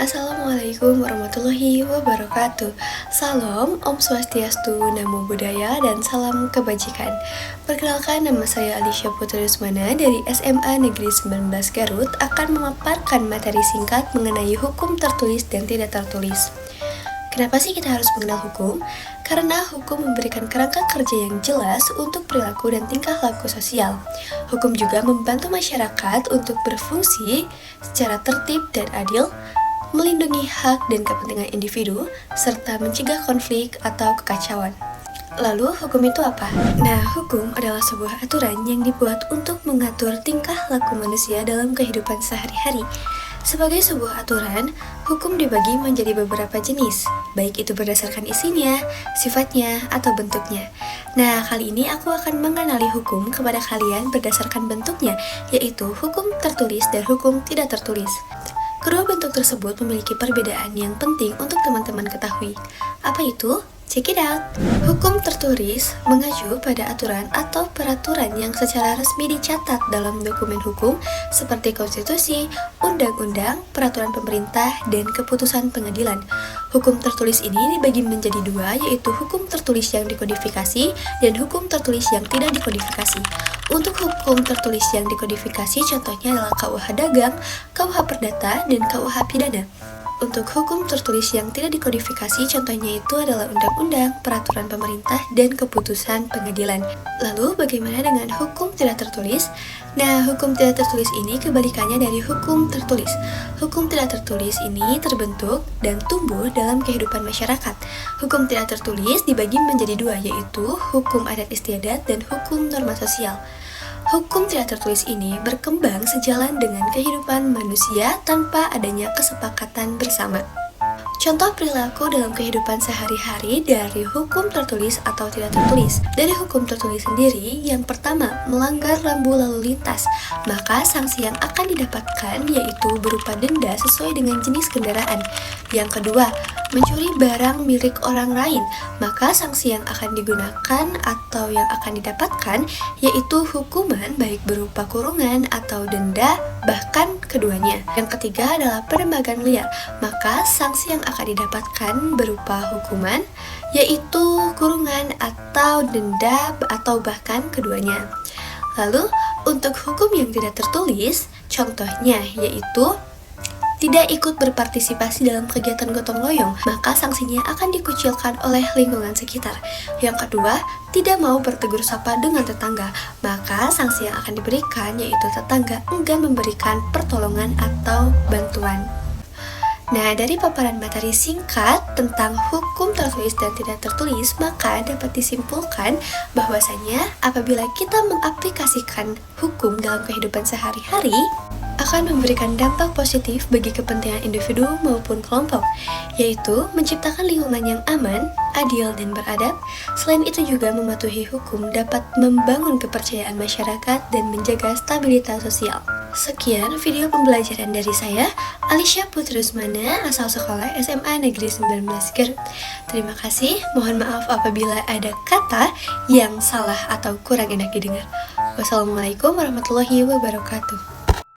Assalamualaikum warahmatullahi wabarakatuh. Salam, Om Swastiastu, Namo Buddhaya, dan salam kebajikan. Perkenalkan, nama saya Alisha Putri Rusmana dari SMA Negeri 19 Garut akan memaparkan materi singkat mengenai hukum tertulis dan tidak tertulis. Kenapa sih kita harus mengenal hukum? Karena hukum memberikan kerangka kerja yang jelas untuk perilaku dan tingkah laku sosial. Hukum juga membantu masyarakat untuk berfungsi secara tertib dan adil, melindungi hak dan kepentingan individu, serta mencegah konflik atau kekacauan. Lalu, hukum itu apa? Nah, hukum adalah sebuah aturan yang dibuat untuk mengatur tingkah laku manusia dalam kehidupan sehari-hari. Sebagai sebuah aturan, hukum dibagi menjadi beberapa jenis, baik itu berdasarkan isinya, sifatnya, atau bentuknya. Nah, kali ini aku akan mengenali hukum kepada kalian berdasarkan bentuknya, yaitu hukum tertulis dan hukum tidak tertulis. Kedua bentuk tersebut memiliki perbedaan yang penting untuk teman-teman ketahui. Apa itu? Check it out! Hukum tertulis mengacu pada aturan atau peraturan yang secara resmi dicatat dalam dokumen hukum seperti konstitusi, undang-undang, peraturan pemerintah, dan keputusan pengadilan. Hukum tertulis ini dibagi menjadi dua, yaitu hukum tertulis yang dikodifikasi dan hukum tertulis yang tidak dikodifikasi. Untuk hukum tertulis yang dikodifikasi contohnya adalah KUH Dagang, KUH Perdata, dan KUH Pidana. Untuk hukum tertulis yang tidak dikodifikasi contohnya itu adalah undang-undang, peraturan pemerintah, dan keputusan pengadilan. Lalu bagaimana dengan hukum tidak tertulis? Nah, hukum tidak tertulis ini kebalikannya dari hukum tertulis. Hukum tidak tertulis ini terbentuk dan tumbuh dalam kehidupan masyarakat. Hukum tidak tertulis dibagi menjadi dua, yaitu hukum adat istiadat dan hukum norma sosial. Hukum tidak tertulis ini berkembang sejalan dengan kehidupan manusia tanpa adanya kesepakatan bersama. Contoh perilaku dalam kehidupan sehari-hari dari hukum tertulis atau tidak tertulis. Dari hukum tertulis sendiri, yang pertama, melanggar rambu lalu lintas, maka sanksi yang akan didapatkan yaitu berupa denda sesuai dengan jenis kendaraan. Yang kedua, mencuri barang milik orang lain, maka sanksi yang akan digunakan atau yang akan didapatkan yaitu hukuman baik berupa kurungan atau denda, bahkan keduanya. Yang ketiga adalah penembagan liar, maka sanksi yang akan didapatkan berupa hukuman yaitu kurungan atau denda atau bahkan keduanya. Lalu untuk hukum yang tidak tertulis, contohnya yaitu tidak ikut berpartisipasi dalam kegiatan gotong royong, maka sanksinya akan dikucilkan oleh lingkungan sekitar. Yang kedua, tidak mau bertegur sapa dengan tetangga, maka sanksi yang akan diberikan yaitu tetangga enggan memberikan pertolongan atau bantuan. Nah, dari paparan materi singkat tentang hukum tertulis dan tidak tertulis, maka dapat disimpulkan bahwasanya apabila kita mengaplikasikan hukum dalam kehidupan sehari-hari, akan memberikan dampak positif bagi kepentingan individu maupun kelompok, yaitu menciptakan lingkungan yang aman, adil, dan beradab. Selain itu juga mematuhi hukum dapat membangun kepercayaan masyarakat dan menjaga stabilitas sosial. Sekian video pembelajaran dari saya, Alisha Putri Rusmana, asal sekolah SMA Negeri 19 Garut. Terima kasih, mohon maaf apabila ada kata yang salah atau kurang enak didengar. Wassalamualaikum warahmatullahi wabarakatuh.